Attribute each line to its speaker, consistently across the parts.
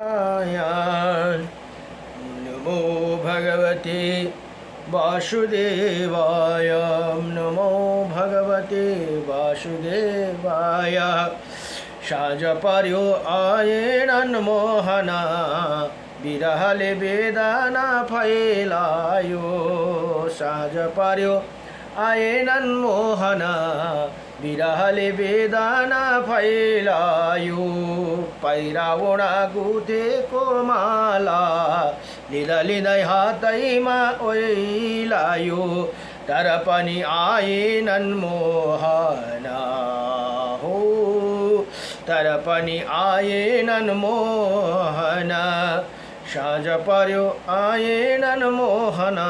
Speaker 1: नमो भगवते वासुदेवाय। नमो भगवते वासुदेवाय। साँझ पर्यो आएनन् मोहना, बिरहले वेदना फैलायो। साँझ पर्यो आएनन् मोहना, बिरहले वेदना फैलायो। पैराउडा गुथेको माला, लिँदा लिँदै हातैमा ओइलायो। तर पनि आएनन् मोहना हो, तर पनि आएनन् मोहना। साँझ पर्यो आएनन् मोहना,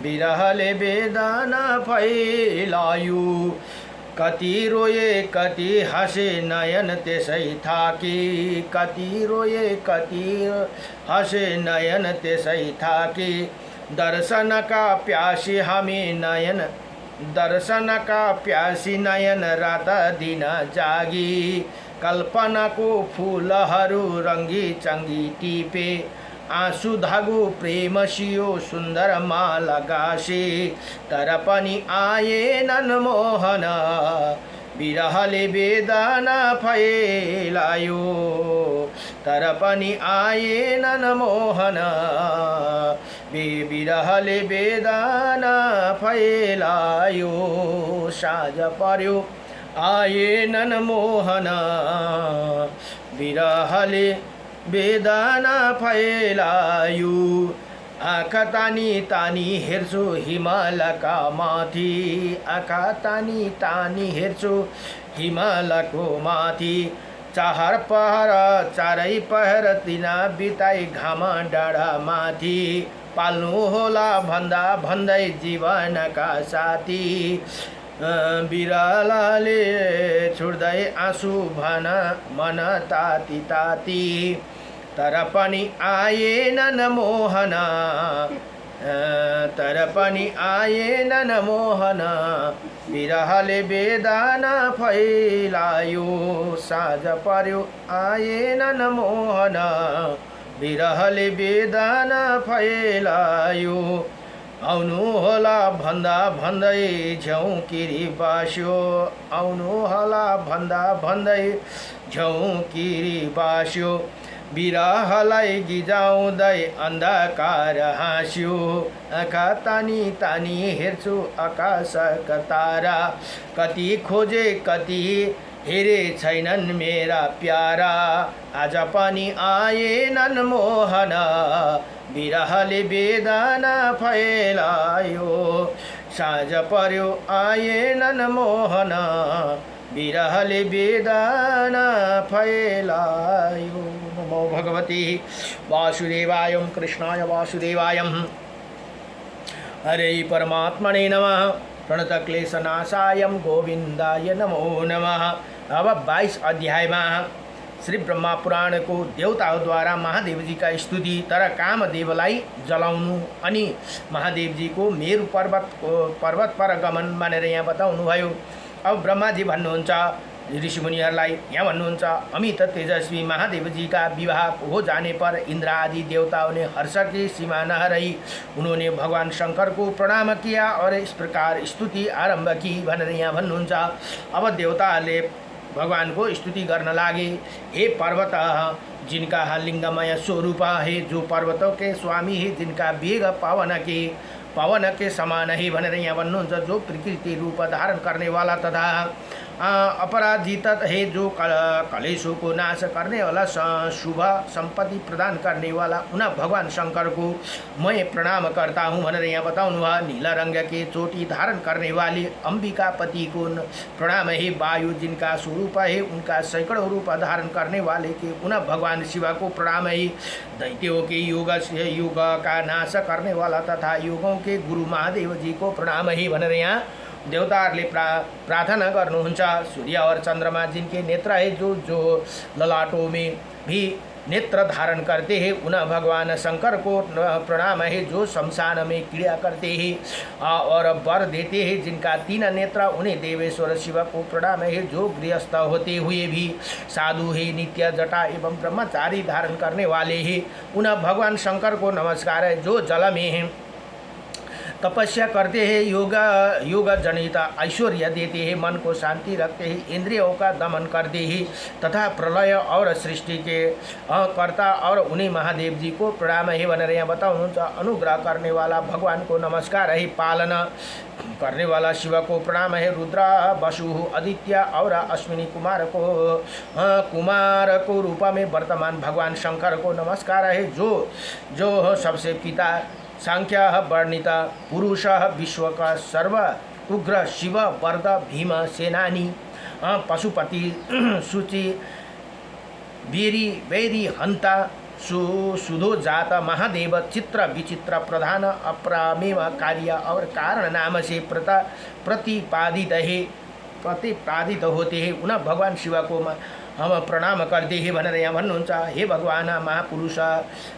Speaker 1: बिरहले वेदना फैलायो। कति रोए कति हँसे नयन त्यसै थाकी, कति रोए कति हँसे नयन त्यसै थाकी। दर्शनका प्यासी हामी नयन, दर्शनका प्यासी नयन रात दिन जागी। कल्पनाको फुलहरू रङ्गी चङ्गी टिपे, आँसु धागो प्रेम सियो सुन्दर माला गाँसे। तर पनि आएनन् मोहना, बिरहले वेदना फैलायो। तर पनि आएनन् मोहना, बिरहले वेदना फैलायो। साँझ पर्यो आएनन् मोहना, बिरहले वेदना फैलायो। आँखा तानी तानी हेर्छु हिमालका माथि, आँखा तानी तानी हेर्छु हिमालको माथि। चार पहर चारै पहर तिना बिताई घाम डाँडा माथि। पाल्नु होला भन्दा भन्दै जीवनका साथी, बिरालाले छुट्दै आँसु भन मन ताती ताती। तर पनि आएनन् मोहना, तर पनि आएनन् मोहना, बिरहले वेदना फैलायो। साँझ पर्यो आएनन् मोहना, बिरहले वेदना फैलायो। आउनु होला भन्दा भन्दै झौँकिरी बास्यो, आउनु होला भन्दा भन्दै झौँकिरी बास्यो। बिरहलाई गिजाउँदै अन्धकार हाँस्यो। आँखा तानी तानी हेर्छु आकाशका तारा, कति खोजे कति हेरे छैनन् मेरा प्यारा। आज पनि आएनन् मोहना, बिरहले वेदना फैलायो। साँझ पर्यो आएनन् मोहना, बिरहले वेदना फैलायो। नमो भगवते वासुदेवाय। कृष्णाय वासुदेवाय। हरे परमात्मने नमः। प्रणतक्लेशनाशाय गोविन्दाय नमो नमः। अब 22 अध्यायमा श्री ब्रह्मा पुराण को देवताद्वारा महादेव जी का स्तुति, तर कामदेवलाई जलाउनु अनि महादेव जी को मेरु पर्वत पर गमन भनेर यहाँ बताउनु भयो। अब ब्रह्मा जी भन्नुहुन्छ ऋषिमुनिहरूलाई, यहाँ भन्नुहुन्छ अमित तेजस्वी महादेव जी का विवाह हो जाने पर इंद्र आदि देवताओं ने हर्ष की सीमा न रही। उन्होंने भगवान शंकर को प्रणाम किया और इस प्रकार स्तुति आरंभ की भनेर यहाँ भन्नुहुन्छ। अब देवताहरूले भगवान को स्तुति गर्न लागे। हे पर्वत, जिनका लिंगमय स्वरूप है, जो पर्वतों के स्वामी है, जिनका वेग पवन के समान है भनेर यहाँ भन्नुहुन्छ। जो प्रकृति रूप धारण करने वाला तथा अपराजित है, जो कलेशों को नाश करने वाला, शुभ संपत्ति प्रदान करने वाला, उन भगवान शंकर को मैं प्रणाम करता हूँ भनेर यहाँ बताउनु भयो। नीला रंग के चोटी धारण करने वाली अंबिका पति को प्रणाम है। वायु जिनका स्वरूप है, उनका सैकड़ों रूप धारण करने वाले के उन भगवान शिव को प्रणाम है। दैत्यों के युग का नाश करने वाला तथा युगों के गुरु महादेव जी को प्रणाम है भनेर यहाँ देवताहरूले प्रार्थना गर्नुहुन्छ। सूर्य और चंद्रमा जिनके नेत्र है, जो ललाटों में भी नेत्र धारण करते हैं उन्हें भगवान शंकर को प्रणाम है। जो शमशान में क्रिया करते हैं और वर देते हैं जिनका 3 नेत्र उन्हें देवेश्वर शिव को प्रणाम है। जो गृहस्थ होते हुए भी साधु है, नित्य जटा एवं ब्रह्मचारी धारण करने वाले हैं उन्हें भगवान शंकर को नमस्कार है। जो जल में है तपस्या करते हैं, योग जनित ऐश्वर्य देते हैं, मन को शांति रखते हैं, इंद्रियों का दमन करते हैं तथा प्रलय और सृष्टि के कर्ता और उन्हीं महादेव जी को प्रणाम है। बन रहे बताओ अनुग्रह करने वाला भगवान को नमस्कार है। पालना करने वाला शिव को प्रणाम है। रुद्र, वसु, आदित्य और अश्विनी कुमार को रूप में वर्तमान भगवान शंकर को नमस्कार है। जो सबसे पिता सांख्य वर्णित पुरुष विश्व का सर्व उग्र शिव वरद भीम सेनानी पशुपति सूचि वैरी हंता सुधो जात महादेव चित्र विचित्र प्रधान अप्रमेय कार्य और कारण नाम से प्रतिपादित होते हैं। उन्हें भगवान शिव को हम प्रणाम करते हैं। भनेर यहाँ भन्नुहुन्छ, हे भगवान महापुरुष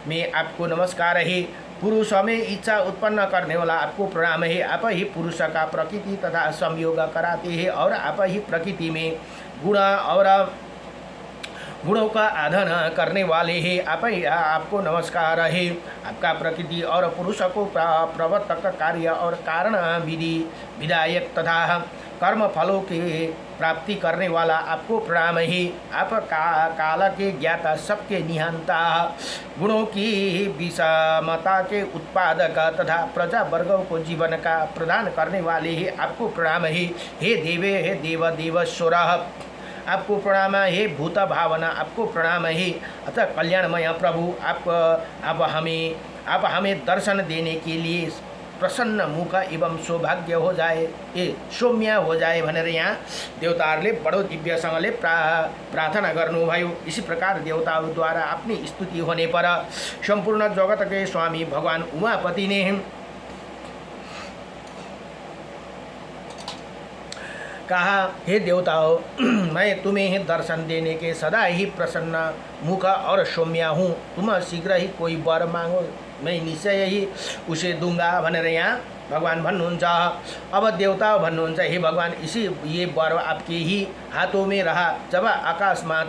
Speaker 1: में आपको नमस्कार है। पुरुष में इच्छा उत्पन्न करने वाला आपको प्रणाम है। आप ही पुरुष का प्रकृति तथा संयोग कराते हैं और आप ही प्रकृति में गुण और गुणों का आधान करने वाले हैं। आपको नमस्कार है। आपका प्रकृति और पुरुष को प्रवर्तक कार्य और कारण विधायक तथा कर्म फलों के प्राप्ति करने वाला आपको प्रणाम है। आप काल के ज्ञाता सबके निहंता गुणों की विषमता के उत्पादक तथा प्रजा वर्गों को जीवन का प्रदान करने वाले हैं। आपको प्रणाम है। हे देवेश्वर आपको प्रणाम है। भूत भावना आपको प्रणाम है। अतः कल्याणमय प्रभु आप हमें दर्शन देने के लिए प्रसन्न मुख एवं सौभाग्य हो जाए, ये सौम्य हो जाए भनेर यहाँ देवताहरूले बडो दिव्यसँगले प्रार्थना गर्नुभयो। इसी प्रकार देवताद्वारा अपनी स्तुति होने पर संपूर्ण जगत के स्वामी भगवान उमापति ने कहा, हे देवताओं, मैं तुम्हें दर्शन देने के सदा ही प्रसन्न मुख और सौम्य हूँ। तुम शीघ्र ही कोई वर मांगो, मैं निश्चय ही उसे दूंगा भनेर यहाँ भगवान भन्नुहुन्छ। अब देवता भन्नुहुन्छ, हे भगवान, ये वर आपके ही हाथों में रहा। जब आकाशमात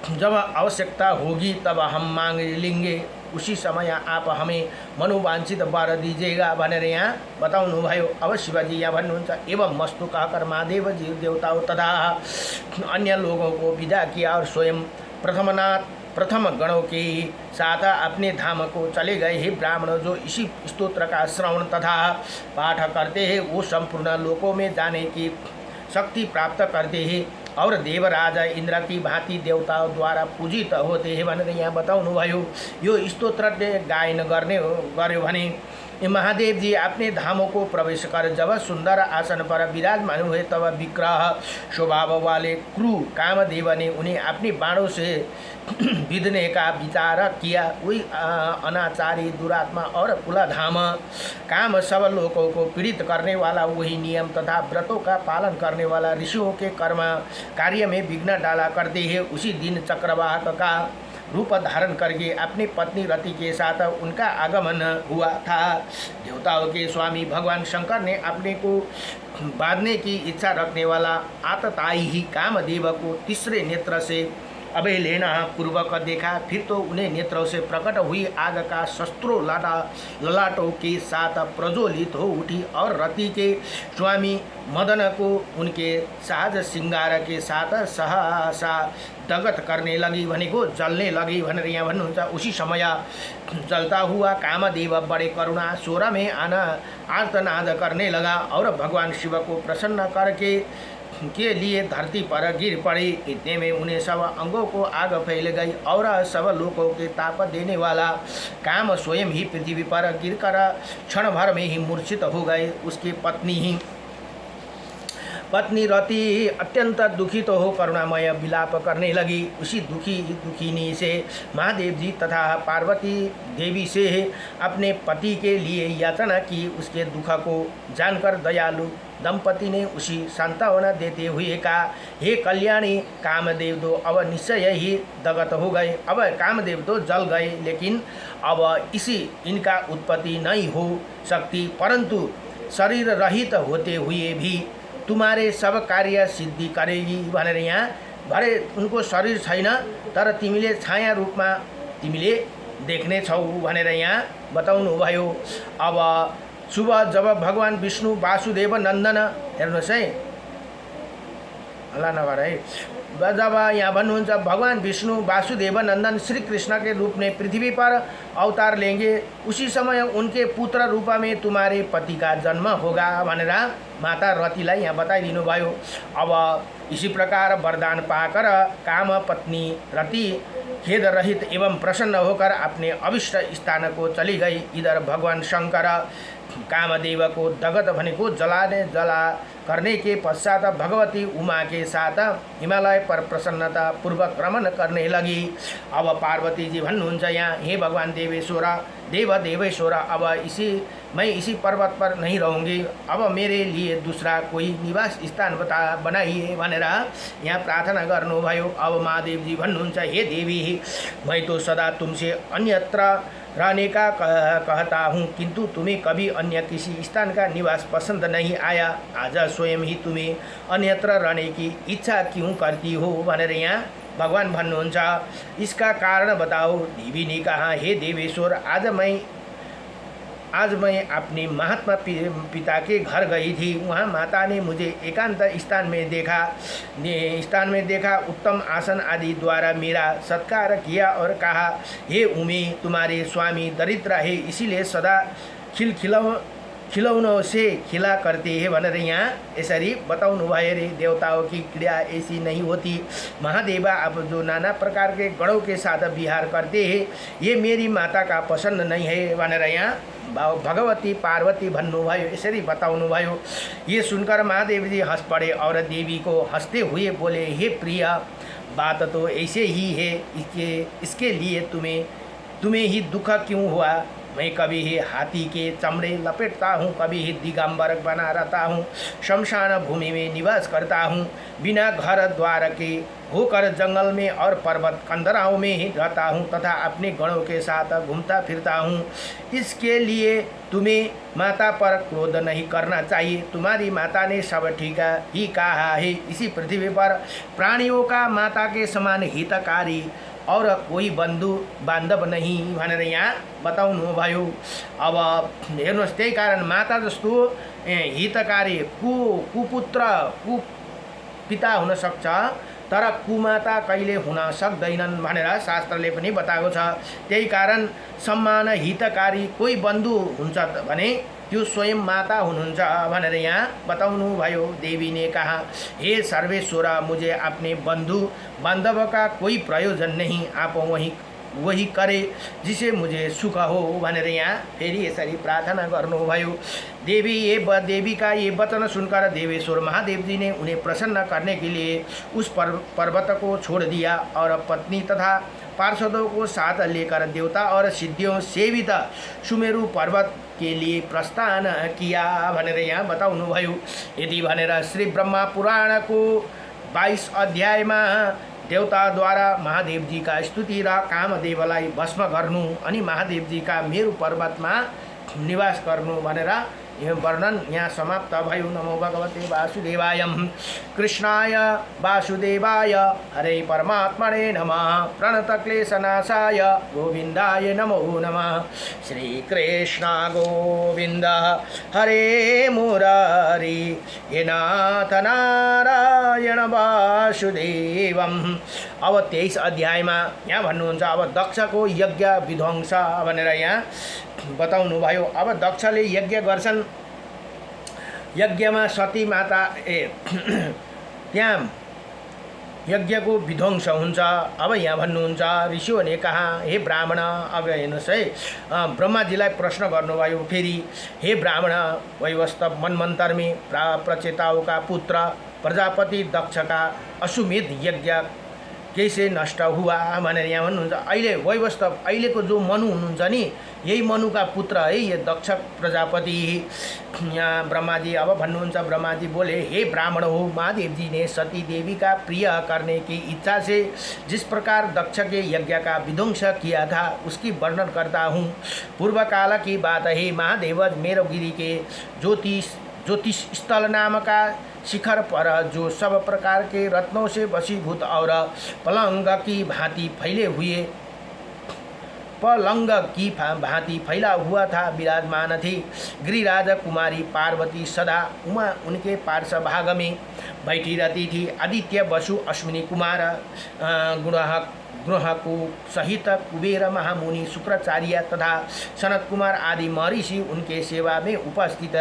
Speaker 1: जब आवश्यकता होगी तब हम मांग लेंगे, उसी समय आप हमें मनोवांछित वर दीजिएगा भनेर यहाँ बताउनु भयो। अब शिवजी यहाँ भन्नुहुन्छ, एवं मस्तु कहकर महादेव जी देवताओं तथा अन्य लोगों को विदा किया और स्वयं प्रथम गणों के साथ अपने धाम को चले गए। हे ब्राह्मण, जो इसी स्तोत्र का श्रवण तथा पाठ करते हैं वो संपूर्ण लोकों में जाने की शक्ति प्राप्त करते हैं और देवराज इंद्र की भांति देवताओं द्वारा पूजित होते हैं भनेर यहाँ बताउनु भयो। यो स्तोत्र गायन गर्यो भने महादेव जी अपने धामों को प्रवेश कर जब सुंदर आसन पर विराजमान हुए तब विग्रह स्वभाव वाले क्रू कामदेव ने उन्हें अपनी बाणों से विधने का विचार किया। वही अनाचारी दुरात्मा और कुलधाम काम सब लोगों को पीड़ित करने वाला वही नियम तथा व्रतों का पालन करने वाला ऋषियों के कर्म कार्य में विघ्न डाला करते हैं। उसी दिन चक्रवाक का रूप धारण करके अपनी पत्नी रति के साथ उनका आगमन हुआ था। देवताओं के स्वामी भगवान शंकर ने अपने को बांधने की इच्छा रखने वाला आतताई ही कामदेव को तीसरे नेत्र से अवहेलना पूर्वक देखा। फिर तो उन्हें नेत्रों से प्रकट हुई आग का शस्त्रों ललाटों के साथ प्रज्वलित हो उठी और रति के स्वामी मदन को उनके सहज श्रृंगार के साथ सहसा दगत करने लगी, भनेको जलने लगी भनेर यहाँ भन्नुहुन्छ। उसी समय जलता हुआ कामदेव बड़े करुणा स्वर में आर्तनाद करने लगा और भगवान शिव को प्रसन्न करके के लिए धरती पर गिर पड़ी। इतने में उन्हें सब अंगों को आग फैल गई और सब लोगों के ताप देने वाला काम स्वयं ही पृथ्वी पर गिरकर क्षण भर में ही मूर्छित हो गए। उसकी पत्नी रति अत्यंत दुखित हो करुणामय विलाप करने लगी। उसी दुखिनी से महादेव जी तथा पार्वती देवी से अपने पति के लिए याचना की। उसके दुख को जानकर दयालु दंपति ने उसी सांत्वना देते हुए कहा, हे कल्याणी, कामदेव तो अब निश्चय ही दगत हो गए। अब कामदेव तो जल गए, लेकिन अब इनका उत्पत्ति नहीं हो सकती, परंतु शरीर रहित होते हुए भी तुम्हारे सब कार्य सिद्धि करेगी भनेर यहाँ भरे उनको शरीर छैन, तर तिमीले छाया रूपमा तिमीले देख्ने छौ भनेर यहाँ बताउनु भयो। अब सुबह जब भगवान विष्णु वासुदेव नंदन, हेर्नुहोस् है, हल्ला नगर है, जब यहाँ भन्नुहुन्छ भगवान विष्णु वासुदेव नंदन श्री कृष्ण के रूप में पृथ्वी पर अवतार लेंगे, उसी समय उनके पुत्र रूप में तुम्हारे पति का जन्म होगा भनेर माता रतिलाई यहाँ बताइदिनु भयो। अब इसी प्रकार वरदान पाकर काम पत्नी रति खेद रहित एवं प्रसन्न होकर अपने अभिष्ट स्थान को चली गई। इधर भगवान शंकर कामदेव को दगत भनेको जला करने के पश्चात भगवती उमा के साथ हिमालय पर प्रसन्नता पूर्वक रमन करने लगी। अब पार्वती जी भन्नुहुन्छ यहाँ, हे भगवान देवेश्वर, अब मैं इसी पर्वत पर नहीं रहूँगी, अब मेरे लिए दूसरा कोई निवास स्थान बनाइए भनेर यहाँ प्रार्थना गर्नुभयो। अब महादेव जी भन्नुहुन्छ, हे देवी, मैं तो सदा तुमसे अन्यत्र रहने का कहता हूँ, किंतु तुम्हें कभी अन्य किसी स्थान का निवास पसंद नहीं आया। आज स्वयं ही तुम्हें अन्यत्र रहने की इच्छा क्यों करती हो भनेर यहाँ भगवान भन्नुहुन्छ, इसका कारण बताओ। देवी ने कहा, हे देवेश्वर, आज मैं अपने महात्मा पिता के घर गई थी। वहाँ माता ने मुझे एकांत स्थान में देखा, उत्तम आसन आदि द्वारा मेरा सत्कार किया और कहा, हे उमे, तुम्हारे स्वामी दरिद्र है, इसीलिए सदा खिलौनों से खिला करते हैं भनेर यहाँ यसरी बताउनु भयो रे। देवताओं की क्रिया ऐसी नहीं होती। महादेवा, आप जो नाना प्रकार के गणों के साथ विहार करते हैं, ये मेरी माता का पसंद नहीं है भनेर यहाँ भगवती पार्वती भन्नुभयो, यसरी बताउनु भयो। ये सुनकर महादेव जी हंस पड़े और देवी को हंसते हुए बोले, हे प्रिय, बात तो ऐसे ही है, इसके लिए तुम्हें ही दुख क्यों हुआ? मैं कभी ही हाथी के चमड़े लपेटता हूँ, कभी ही दिगंबर बना रहता हूँ, शमशान भूमि में निवास करता हूँ, बिना घर द्वार के होकर जंगल में और पर्वत कंदराओं में ही रहता हूँ तथा अपने गणों के साथ घूमता फिरता हूँ। इसके लिए तुम्हें माता पर क्रोध नहीं करना चाहिए। तुम्हारी माता ने सब ठीक ही कहा है। इसी पृथ्वी पर प्राणियों का माता के समान हितकारी और कोई बन्धु बान्धव नहीं भनेर यहाँ बताउनु भयो। अब हेर्नुहोस्, त्यही कारण माता जस्तो हितकारी कुपुत्र कुपिता हुन सक्छ, तर कुमाता कहिले हुन सक्दैनन् भनेर शास्त्रले पनि बताएको छ। त्यही कारण सम्मान हितकारी कोही बन्धु हुन्छ भने त्यो स्वयं माता हुनुहुन्छ भनेर यहाँ बताउनु भयो। देवी ने कहा, हे सर्वेश्वर, मुझे अपने बंधु बांधव का कोई प्रयोजन नहीं, आप वही करे जिसे मुझे सुख हो भनेर यहाँ फेरि यसरी प्रार्थना गर्नुभयो। देवी का ये वचन सुनकर देवेश्वर महादेव जी ने उन्हें प्रसन्न करने के लिए उस पर्वत को छोड़ दिया और पत्नी तथा पार्षदों को साथ लेकर देवता और सिद्धियों सेवित सुमेरु पर्वत के लिए प्रस्थान किया भनेर यहाँ बताउनु भयो। यदि भनेर श्री ब्रह्मा पुराण को 22 अध्यायमा देवताद्वारा महादेव जी का स्तुति र कामदेवलाई भस्म गर्नु अनि महादेव जी का मेरु पर्वतमा निवास गर्नु भनेर यो वर्णन यहाँ समाप्त भयो। नमो भगवते वासुदेवाय, कृष्णाय वासुदेवाय, हरे परमात्मने नमः। प्रणतक्लेशनाशाय गोविन्दाय नमो नमः। श्रीकृष्ण गोविन्द हरे मुरारी, हे नाथ नारायण वासुदेवम्। अब 23 अध्यायमा यहाँ भन्नुहुन्छ, अब दक्षको यज्ञ विध्वंस भनेर यहाँ बताउनु भयो। अब दक्षले यज्ञ गर्छन्, यज्ञमा सती माता त्यहाँ यज्ञको विध्वंस हुन्छ। अब यहाँ भन्नुहुन्छ, ऋषिहरूले कहा, हे ब्राह्मण, अब हेर्नुहोस् है, ब्रह्माजीलाई प्रश्न गर्नुभयो फेरि, हे ब्राह्मण, वैवस्वत मनमन्तर में प्रचेताओं का पुत्र प्रजापति दक्ष का अश्वमेध यज्ञ कैसे नष्ट हुआ भनेर यहाँ भन्नुहुन्छ। अहिले वैवस्वत अहिलेको जो मनु हुनुहुन्छ नि, यही मनुका पुत्र है ये दक्ष प्रजापति। यहाँ ब्रह्मा जी अब भन्नुहुन्छ, ब्रह्मा जी बोले, हे ब्राह्मण हो, महादेव जी ने सती देवी का प्रिय करने की इच्छा से जिस प्रकार दक्ष के यज्ञ का विध्वंस किया था उसकी वर्णन करता हूँ। पूर्व काल की बात है, महादेवज मेरुगिरी के ज्योतिष स्थल नाम का शिखर पर जो सब प्रकार के रत्नों से वशीभूत और पलंग की भांति फैला हुआ था विराजमान थी। गिरिराज कुमारी पार्वती सदा उमा उनके पार्श्व भाग में बैठी रहती थी। आदित्य वसु अश्विनी कुमार ग्रहको सहित कुबेर महामुनि शुक्राचार्य तथा सनत कुमार आदि महर्षि उनके सेवा में उपस्थित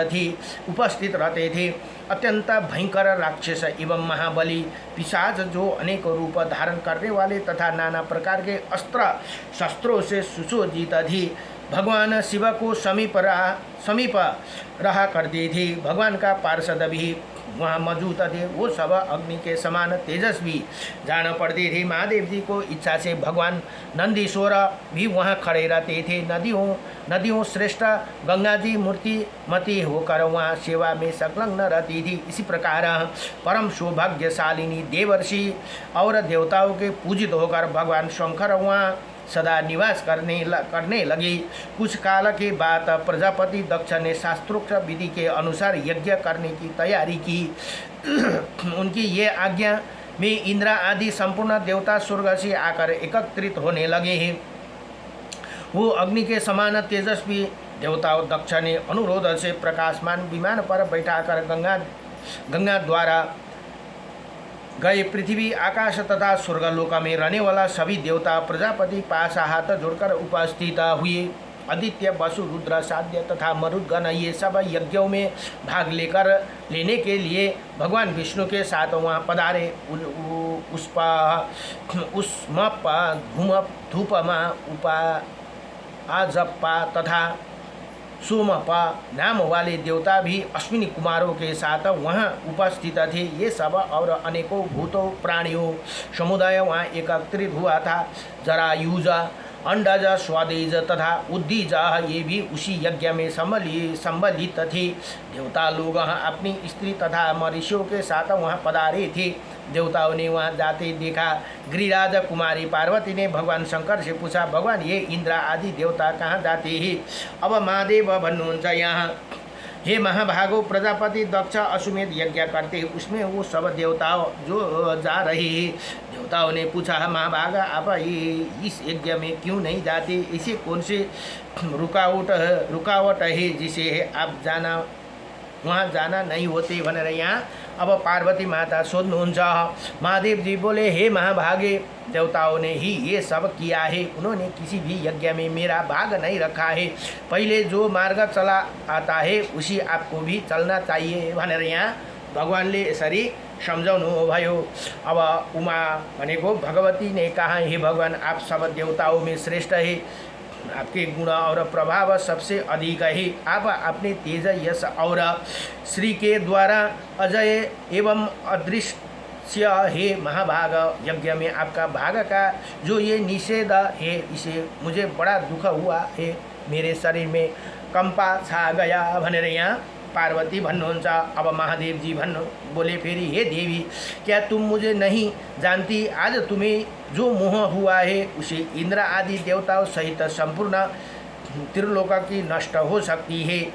Speaker 1: रहते थे। अत्यंत भयंकर राक्षस एवं महाबली पिशाच जो अनेक रूप धारण करने वाले तथा नाना प्रकार के अस्त्र शस्त्रों से सुसज्जित थी, भगवान शिव को समीप रहा करती थी। भगवान का पार्षद भी वहाँ मौजूद थे, वो सब अग्नि के समान तेजस्वी जान पड़ते थे। महादेव जी को इच्छा से भगवान नंदीश्वर भी वहाँ खड़े रहते थे। नदियों श्रेष्ठ गंगा जी मूर्तिमती होकर वहाँ सेवा में संलग्न रहती थी। इसी प्रकार परम सौभाग्यशालिनी देवर्षि और देवताओं के पूजित होकर भगवान शंकर वहाँ सदा निवास करने लगे। कुछ काल के बाद प्रजापति दक्ष ने शास्त्रोक्त विधि के अनुसार यज्ञ करने की तैयारी की। उनकी ये आज्ञा में इंद्र आदि संपूर्ण देवता स्वर्ग से आकर एकत्रित होने लगे हैं। वो अग्नि के समान तेजस्वी देवताओं दक्ष ने अनुरोध से प्रकाशमान विमान पर बैठाकर गंगा द्वारा गए पृथ्वी आकाश तथा स्वर्गलोक में रहने वाला सभी देवता प्रजापति पास हाथ जोड़कर उपस्थित हुए। आदित्य वसु रुद्र साध्य तथा मरुद्गण ये सब यज्ञों में भाग लेने के लिए भगवान विष्णु के साथ वहाँ पधारे। उष्मपा धूपमा उपा आजप्पा तथा सोमपा नाम वाले देवता भी अश्विनी कुमारों के साथ वहाँ उपस्थित थे। ये सब और अनेकों भूतों प्राणियों समुदाय वहाँ एकत्रित हुआ था। जरायुज अंडज स्वादेज तथा उद्दीज ये भी उसी यज्ञ में सम्मिलित थे। देवता लोग अपनी स्त्री तथा महर्षियों के साथ वहाँ पधारे थे। देवताओं ने वहाँ जाते देखा। गिरिराज कुमारी पार्वती ने भगवान शंकर से पूछा, भगवान ये इंद्र आदि देवता कहाँ जाते हैं? अब महादेव भन्नुहुन्छ यहाँ, हे महाभागो, प्रजापति दक्ष अश्वमेध यज्ञ करते उसमें वो सब देवता जो जा रहे हैं। देवताओं ने पूछा, महाभाग आप ये इस यज्ञ में क्यों नहीं जाते? इसे कौन से रुकावट है जिसे आप वहाँ जाना नहीं होते भनेर यहाँ अब पार्वती माता सोध्नुहुन्छ। महादेव जी बोले, हे महाभागे, देवताओं ने ही ये सब किया है। उन्होंने किसी भी यज्ञ में मेरा भाग नहीं रखा है। पहले जो मार्ग चला आता है उसी आपको भी चलना चाहिए भनेर यहाँ भगवानले यसरी सम्झाउनु भयो। अब उमा भनेको भगवती ने कहा, हे भगवान, आप सब देवताओं में श्रेष्ठ है। आपके गुण और प्रभाव सबसे अधिक है। आप अपने तेज यश और श्री के द्वारा अजय एवं अदृश्य है। महाभाग, यज्ञ में आपका भाग का जो ये निषेध है, इसे मुझे बड़ा दुख हुआ है। मेरे शरीर में कंपा छा गया भनेर यहाँ पार्वती भन्नुहुन्छ। अब महादेव जी बोले फेरि, हे देवी, क्या तुम मुझे नहीं जानती? आज तुम्हें जो मोह हुआ है उसे इंद्र आदि देवताओं सहित संपूर्ण त्रिलोक की नष्ट हो सकती है।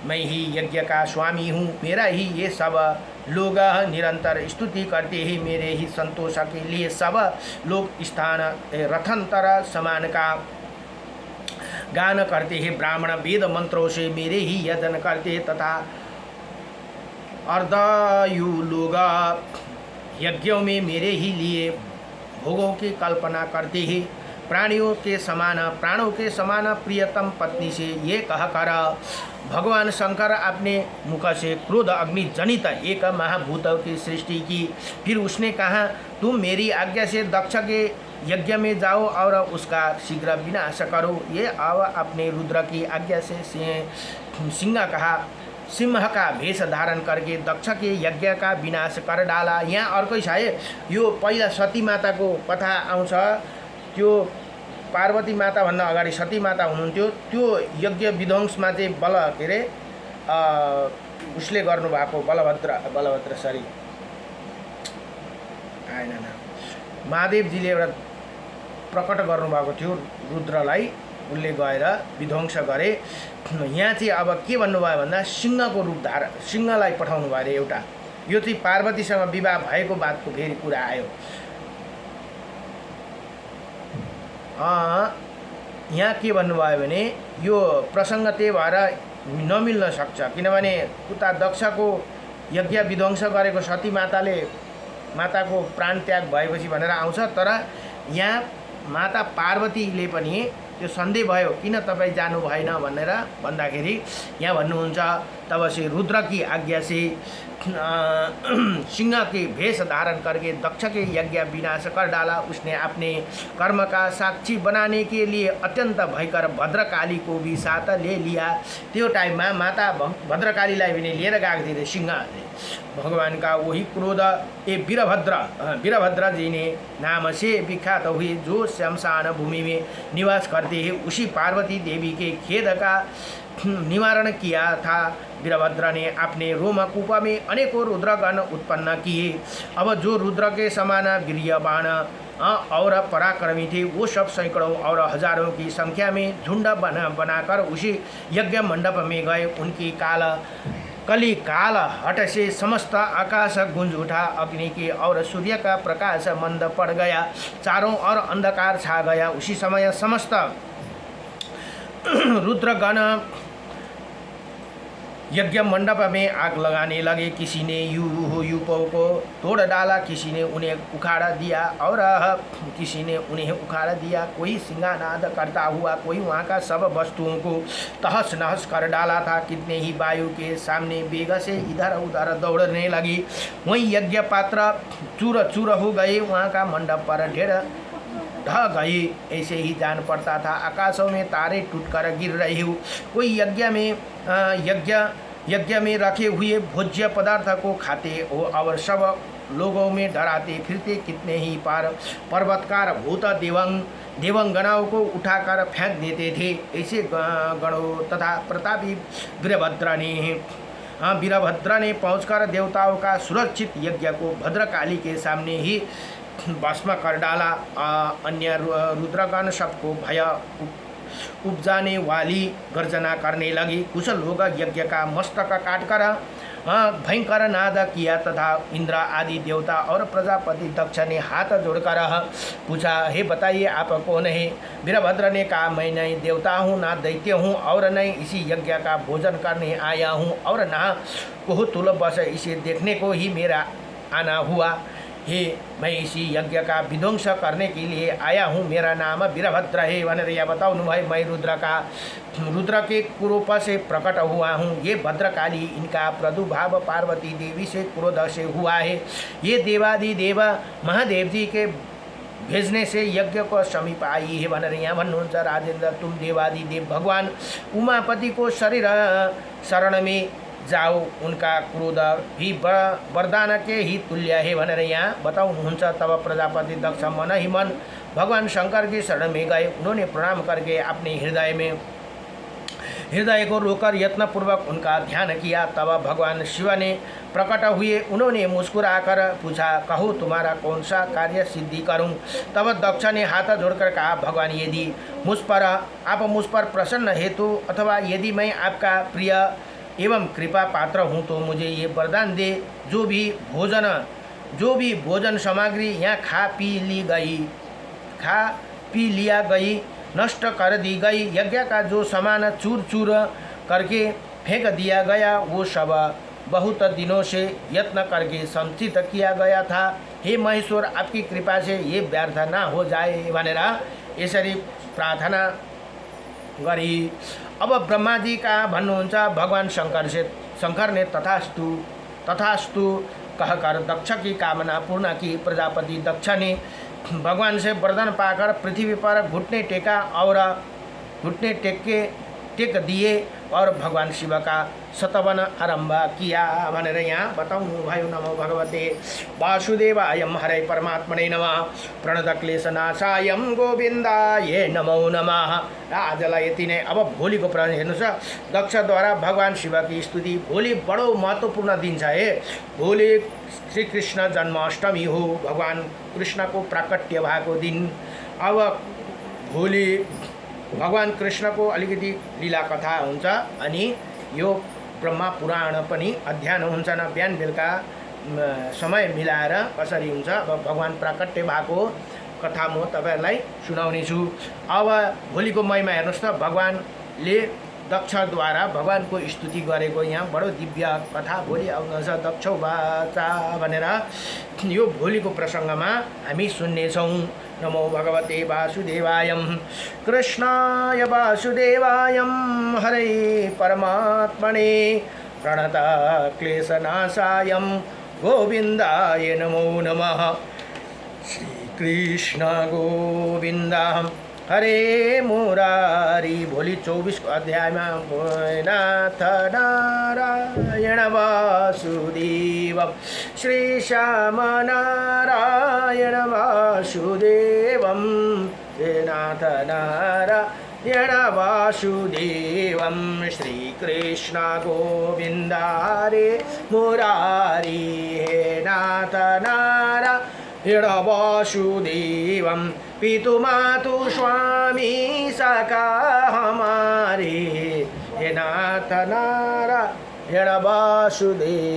Speaker 1: मैं ही यज्ञ का स्वामी हूँ। मेरा ही ये सब लोग निरंतर स्तुति करते हैं। मेरे ही संतोष के लिए सब लोग स्थान रथंतर समान का गान करते हैं। ब्राह्मण वेद मंत्रों से मेरे ही यजन करते तथा अर्धयु लोग यज्ञों में मेरे ही लिए भोगों की कल्पना करते हैं। प्राणों के समान प्रियतम पत्नी से ये कहकर भगवान शंकर अपने मुख से क्रोध अग्नि जनित एक महाभूत की सृष्टि की। फिर उसने कहा, तुम मेरी आज्ञा से दक्ष के यज्ञ में जाओ और उसका शीघ्र विनाश करो। ये अब अपने रुद्र की आज्ञा से सिंह कहा, सिंह का भेष धारण करके दक्ष के यज्ञ का विनाश कर डाला। यहाँ अर्कै छ है, यो पहिला सती माताको कथा आउँछ। त्यो पार्वती माताभन्दा अगाडि सती माता हुनुहुन्थ्यो। त्यो यज्ञ विध्वंसमा चाहिँ के अरे उसले गर्नुभएको बलभद्र सरी आएन न, महादेवजीले एउटा प्रकट गर्नुभएको थियो रुद्रलाई, उसले गएर विध्वंस गरे। यहाँ चाहिँ अब के भन्नुभयो भन्दा सिंहको रूप धारण, सिंहलाई पठाउनु भयो अरे एउटा। यो चाहिँ पार्वतीसँग विवाह भएको बातको फेरि कुरा आयो। यहाँ के भन्नुभयो भने यो प्रसङ्ग त्यही भएर नमिल्न सक्छ, किनभने उता दक्षको यज्ञ विध्वंस गरेको सती माताको प्राण त्याग भएपछि भनेर आउँछ। तर यहाँ माता पार्वतीले पनि त्यो सन्देह भयो, किन तपाईँ जानु भएन भनेर भन्दाखेरि यहाँ भन्नुहुन्छ, तब से रुद्र की आज्ञा से सिंह के भेष धारण करके दक्ष के यज्ञ विनाश कर डाला। उसने अपने कर्म का साक्षी बनाने के लिए अत्यंत भयंकर भद्रकाली को भी साथ ले लिया। त्यो टाइममा माता भद्रकालीलाई पनि लिएर गएको थियो सिंहले। भगवान का वही क्रोध वीरभद्र जी ने नाम से विख्यात हुए, जो शमशान भूमि में निवास करते हैं। उसी पार्वती देवी के खेद का निवारण किया था। वीरभद्र ने अपने रोमकूप में अनेकों रुद्रगण उत्पन्न किए। अब जो रुद्र के समान वीर्यवान और पराक्रमी थे, वो सब सैकड़ों और हजारों की संख्या में झुंड बनाकर उसी यज्ञ मंडप में गए। उनकी कली काल हट से समस्त आकाश गुंज उठा। अग्नि के और सूर्य का प्रकाश मंद पड़ गया, चारों ओर अंधकार छा गया। उसी समय समस्त रुद्रगण यज्ञ मंडप में आग लगाने लगे। किसी ने यूपों को तोड़ डाला, किसी ने उन्हें उखाड़ दिया और किसी ने उन्हें उखाड़ दिया। कोई सिंगानाद करता हुआ कोई वहाँ का सब वस्तुओं को तहस नहस कर डाला था। कितने ही वायु के सामने वेग से इधर उधर दौड़ने लगी। वहीं यज्ञ पात्र चूर चूर हो गए, वहाँ का मंडप पर ढेर ढह गई। ऐसे ही जान पड़ता था आकाशों में तारे टूटकर गिर रहे हो। कोई यज्ञ में रखे हुए भोज्य पदार्थ को खाते हो और सब लोगों में डराते फिरते। कितने ही पर्वतकार भूत देवंगनाओं को उठाकर फेंक देते थे। ऐसे गणों तथा प्रतापी वीरभद्र ने पहुंचकर देवताओं का सुरक्षित यज्ञ को भद्रकाली के सामने ही भस्म कर डाला। अन्य रुद्रगण सबको भय उपजाने वाली गर्जना करने लगी। कुछ लोग यज्ञ का मस्तक काटकर भयंकर नाद किया तथा इंद्र आदि देवता और प्रजापति दक्ष ने हाथ जोड़कर पूछा, हे बताइए आप कौन है? वीरभद्र ने कहा, मैं नहीं देवता हूँ, ना दैत्य हूँ और नहीं इसी यज्ञ का भोजन करने आया हूँ और ना कुतूहल बस इसे देखने को ही मेरा आना हुआ। हे, मैं इसी यज्ञ का विध्वंस करने के लिए आया हूँ। मेरा नाम वीरभद्र है भनेर यहाँ बताउनु भाई। मैं रुद्र के क्रोध से प्रकट हुआ हूँ। ये भद्रकाली इनका प्रादुर्भाव पार्वती देवी से क्रोध से हुआ है। ये देवादिदेव महादेव जी के भेजने से यज्ञ को समीप आई है भनेर यहाँ भन्नुहुन्छ। राजेंद्र, तुम देवादिदेव भगवान उमापति को शरण में जाओ, उनका क्रोध भी वरदान के ही तुल्य है भनेर यहाँ बताउनुहुन्छ। तब प्रजापति दक्ष मन ही मन भगवान शंकर के शरण में गए। उन्होंने प्रणाम करके अपने हृदय को रोकर यत्नपूर्वक उनका ध्यान किया। तब भगवान शिव ने प्रकट हुए। उन्होंने मुस्कुराकर पूछा, कहो तुम्हारा कौन सा कार्य सिद्धि करूं? तब दक्ष ने हाथ जोड़कर कहा, भगवान यदि आप मुझ पर प्रसन्न हेतु अथवा यदि मैं आपका प्रिय एवं कृपा पात्र हूँ तो मुझे ये वरदान दे। जो भी भोजन सामग्री यहाँ खा पी लिया गई नष्ट कर दी गई, यज्ञ का जो सामान चूर चूर करके फेंक दिया गया, वो सब बहुत दिनों से यत्न करके संचित किया गया था। हे महेश्वर, आपकी कृपा से ये व्यर्थ ना हो जाए भनेर यसरी प्रार्थना गरी। अब ब्रह्मा जी का भन्नुहुन्छ, भगवान शंकर ने तथास्तु कहकर दक्ष की कामना पूर्ण की। प्रजापति दक्ष ने भगवान से वरदान पाकर पृथ्वी पर घुटने टेक के टेक दिए और भगवान शिव का शतवन आरंभ किया भनेर यहाँ बताउनु भयो। नमो भगवते वासुदेवाय हरे परमात्मने नमः प्रणतक्लेशनाशाय गोविन्दाय नमो नमः। आजलाई यति नै। अब भोलिको प्रश्न हेर्नुहोस्। दक्षद्वारा भगवान शिव की स्तुति। भोलि बडो महत्त्वपूर्ण दिन छ है। भोलि श्री कृष्ण जन्माष्टमी हो, भगवान कृष्णको प्राकट्य भएको दिन। अब भोलि भगवान कृष्णको अलिकति लीला कथा हुन्छ अनि यो ब्रह्मा पुराण पनि अध्ययन हुन्छ न बिहान बेलुका समय मिलाएर कसरी हुन्छ। अब भगवान प्राकट्य भएको कथा म तपाईहरुलाई सुनाउने छु। अब भोलिको महिमा हेर्नुस् त। भगवानले दक्षद्वारा भगवानको स्तुति गरेको यहाँ बडो दिव्य कथा भोलि आउनुहुन्छ। दक्ष वाचा भनेर यो भोलिको प्रसङ्गमा हामी सुन्नेछौँ। नमो भगवते वासुदेवाय कृष्णाय वासुदेवाय हरे परमात्मने प्रणत क्लेशनाशाय गोविन्दाय नमो नमः। श्री कृष्ण गोविन्द हरे मुरारी। भोलि 24 अध्यायमा नाथ नारायण वासुदेव श्री श्याम नारायण वासुदेव नाथ नारायण वासुदेव श्री कृष्ण गोविन्द हरे मुरारी हे नाथ नारायण वासुदेवं पितु मातु स्वामी सखा हमारे हे नाथ नारायण वासुदेव।